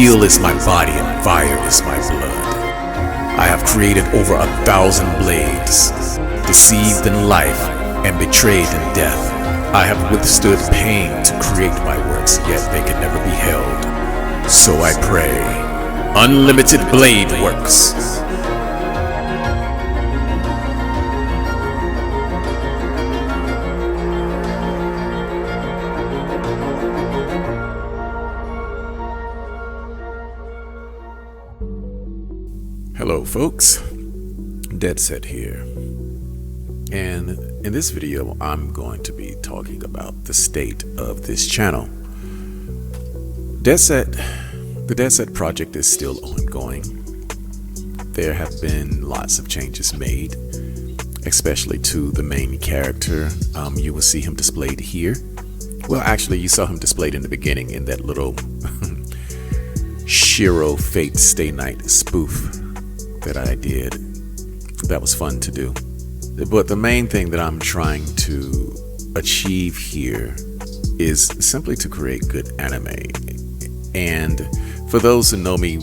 Steel is my body and fire is my blood. I have created over 1,000 blades, deceived in life and betrayed in death. I have withstood pain to create my works, yet they can never be held. So I pray, unlimited blade works. Hello folks, Deadset here, and in this video I'm going to be talking about the state of this channel. The Deadset project is still ongoing. There have been lots of changes made, especially to the main character. You will see him displayed here. Well, actually you saw him displayed in the beginning in that little Shiro Fate Stay Night spoof that I did. That was fun to do. But the main thing that I'm trying to achieve here is simply to create good anime. And for those who know me,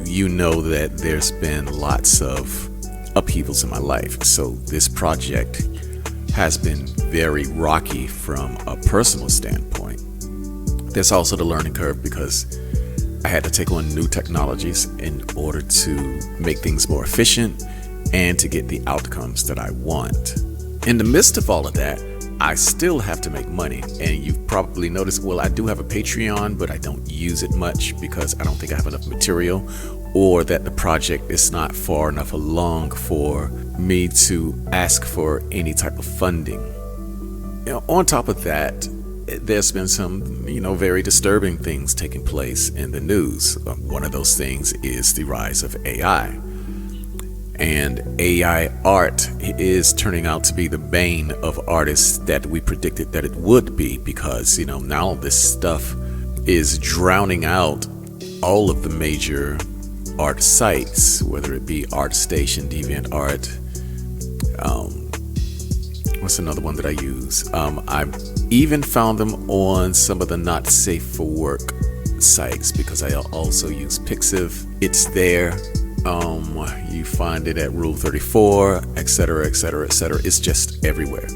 you know that there's been lots of upheavals in my life. So this project has been very rocky from a personal standpoint. There's also the learning curve because I had to take on new technologies in order to make things more efficient and to get the outcomes that I want. In the midst of all of that, I still have to make money. And you've probably noticed, well, I do have a Patreon, but I don't use it much because I don't think I have enough material, or that the project is not far enough along for me to ask for any type of funding. On top of that, there's been some, very disturbing things taking place in the news. One of those things is the rise of AI. And AI art is turning out to be the bane of artists that we predicted that it would be, because, now this stuff is drowning out all of the major art sites, whether it be ArtStation, DeviantArt, what's another one that I use? I've even found them on some of the not safe for work sites because I also use Pixiv. It's there. You find it at Rule 34, etc., etc., etc. It's just everywhere.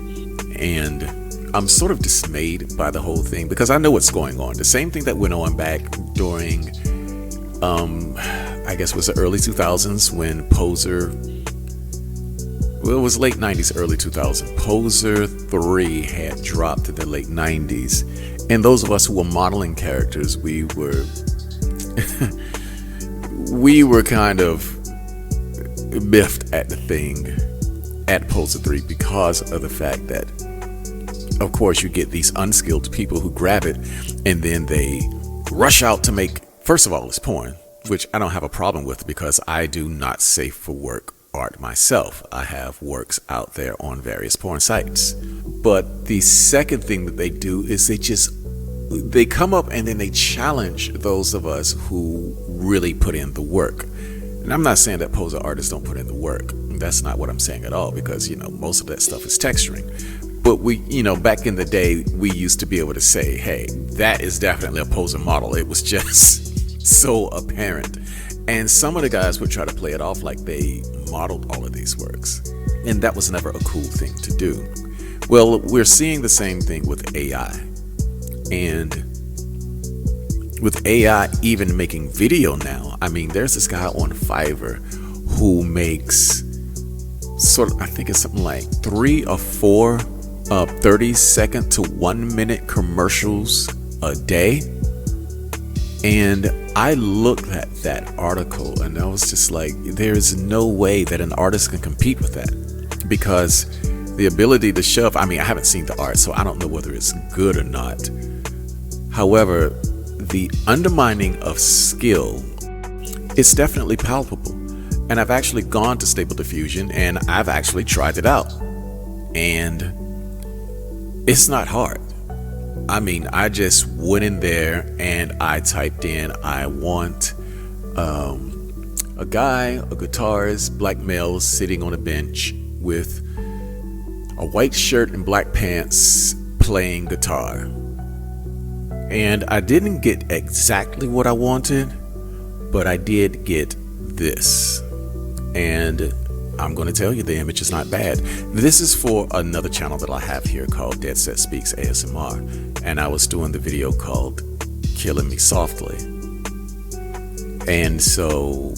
And I'm sort of dismayed by the whole thing because I know what's going on. The same thing that went on back during, I guess it was the early 2000s when Poser, well, it was late 90s, early 2000s. Poser 3 had dropped in the late 90s. And those of us who were modeling characters, we were kind of miffed at the thing at Poser 3 because of the fact that, of course, you get these unskilled people who grab it and then they rush out to make, first of all, it's porn, which I don't have a problem with because I do not safe for work art myself. I have works out there on various porn sites. But the second thing that they do is they come up and then they challenge those of us who really put in the work. And I'm not saying that poser artists don't put in the work. That's not what I'm saying at all, because most of that stuff is texturing. But we, back in the day, we used to be able to say, hey, that is definitely a poser model. It was just so apparent. And some of the guys would try to play it off like they modeled all of these works. And that was never a cool thing to do. Well, we're seeing the same thing with AI. And with AI even making video now, there's this guy on Fiverr who makes I think it's something like 3 or 4 30-second to 1-minute commercials a day. And I looked at that article and I was just like, there's no way that an artist can compete with that, because the ability to shove, I haven't seen the art, so I don't know whether it's good or not. However, the undermining of skill is definitely palpable. And I've actually gone to Stable Diffusion and I've actually tried it out. And it's not hard. I just went in there and I typed in, I want a guy, a guitarist, black male sitting on a bench with a white shirt and black pants playing guitar. And I didn't get exactly what I wanted, but I did get this, and I'm going to tell you the image is not bad. This is for another channel that I have here called Deadset Speaks ASMR, and I was doing the video called Killing Me Softly. And so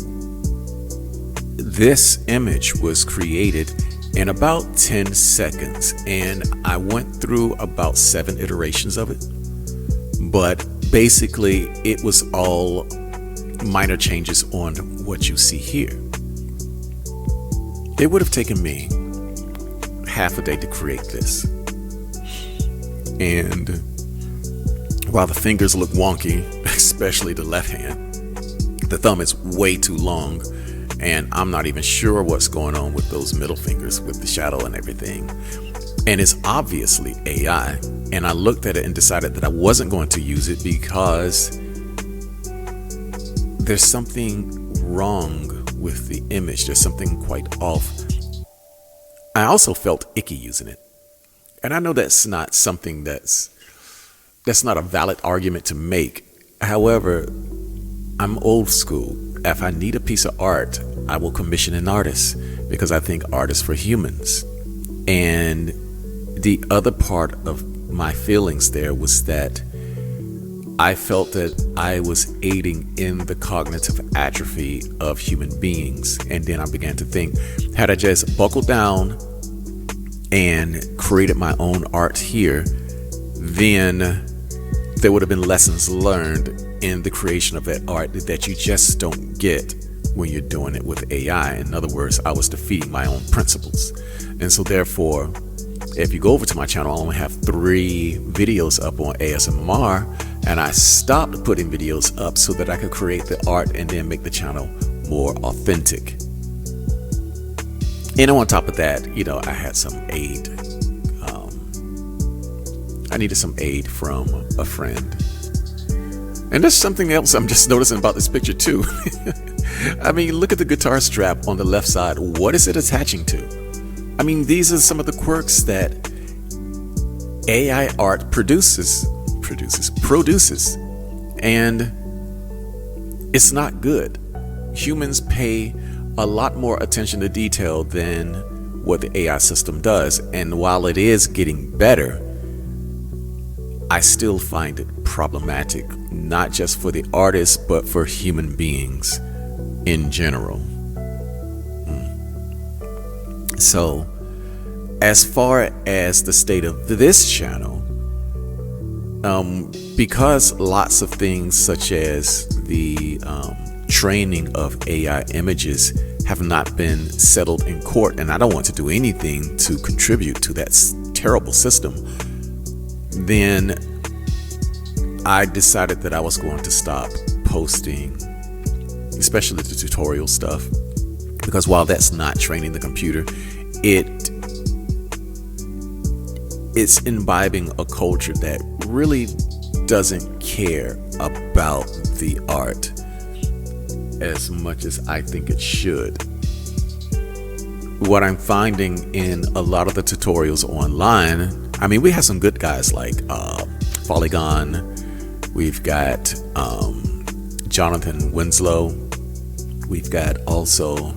this image was created in about 10 seconds, and I went through about 7 iterations of it, but basically it was all minor changes on what you see here. It would have taken me half a day to create this, and while the fingers look wonky, especially the left hand, the thumb is way too long, and I'm not even sure what's going on with those middle fingers with the shadow and everything. And it's obviously AI. And I looked at it and decided that I wasn't going to use it because there's something wrong with the image. There's something quite off. I also felt icky using it. And I know that's not something that's not a valid argument to make. However, I'm old school. If I need a piece of art, I will commission an artist because I think art is for humans. And the other part of my feelings there was that I felt that I was aiding in the cognitive atrophy of human beings. And then I began to think, had I just buckled down and created my own art here, then there would have been lessons learned in the creation of that art that you just don't get when you're doing it with AI. In other words, I was defeating my own principles. And so therefore, if you go over to my channel, I only have 3 videos up on ASMR, and I stopped putting videos up so that I could create the art and then make the channel more authentic. And on top of that, I had some aid. I needed some aid from a friend. And there's something else I'm just noticing about this picture too. I mean, look at the guitar strap on the left side. What is it attaching to? I mean, these are some of the quirks that AI art produces, and it's not good. Humans pay a lot more attention to detail than what the AI system does. And while it is getting better, I still find it problematic, not just for the artists, but for human beings in general. So, as far as the state of this channel, because lots of things such as the training of AI images have not been settled in court, and I don't want to do anything to contribute to that terrible system, then I decided that I was going to stop posting, especially the tutorial stuff, because while that's not training the computer, it's imbibing a culture that really doesn't care about the art as much as I think it should. What I'm finding in a lot of the tutorials online, I mean, we have some good guys like Polygon. We've got Jonathan Winslow. We've got also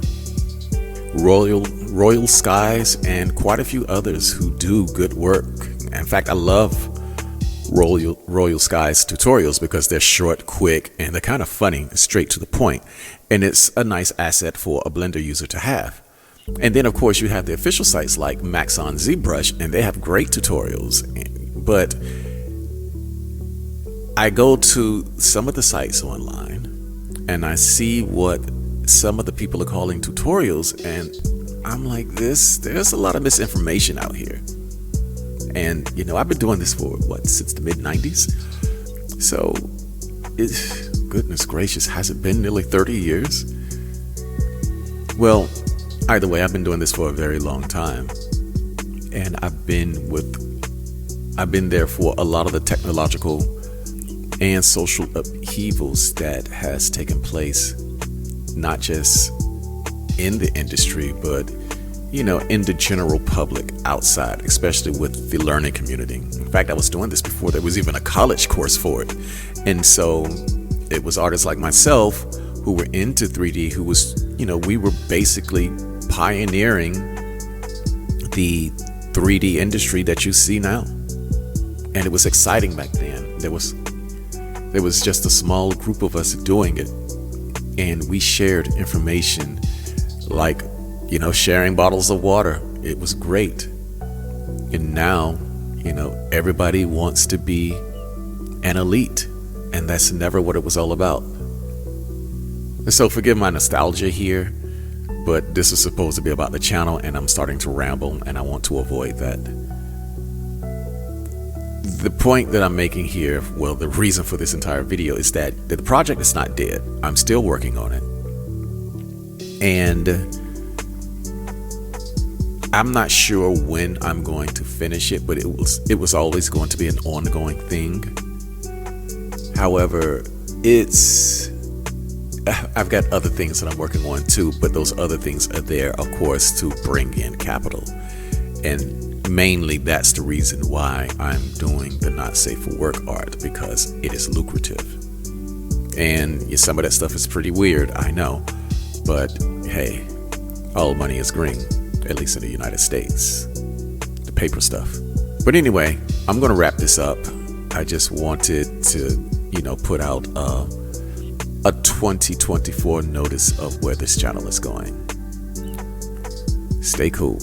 Royal Skies and quite a few others who do good work. In fact, I love Royal Skies tutorials because they're short, quick, and they're kind of funny, straight to the point. And it's a nice asset for a Blender user to have. And then, of course, you have the official sites like Maxon ZBrush, and they have great tutorials. But I go to some of the sites online and I see what some of the people are calling tutorials, and I'm like, there's a lot of misinformation out here. And I've been doing this for since the mid-90s. So goodness gracious, has it been nearly 30 years? Well, either way, I've been doing this for a very long time, and I've been there for a lot of the technological and social upheavals that has taken place, not just in the industry, but in the general public outside, especially with the learning community. In fact, I was doing this before there was even a college course for it. And so it was artists like myself who were into 3D, who was, we were basically pioneering the 3D industry that you see now. And it was exciting back then. There was just a small group of us doing it, and we shared information like, sharing bottles of water. It was great. And now, everybody wants to be an elite, and that's never what it was all about. And so forgive my nostalgia here, but this is supposed to be about the channel, and I'm starting to ramble, and I want to avoid that. The point that I'm making here, well, the reason for this entire video is that the project is not dead. I'm still working on it. And I'm not sure when I'm going to finish it, but it was always going to be an ongoing thing. However, I've got other things that I'm working on too, but those other things are there, of course, to bring in capital. And mainly that's the reason why I'm doing the not safe for work art, because it is lucrative. And some of that stuff is pretty weird, I know, but hey, all money is green, at least in the United States, the paper stuff. But anyway, I'm gonna wrap this up. I just wanted to put out a 2024 notice of where this channel is going. Stay cool.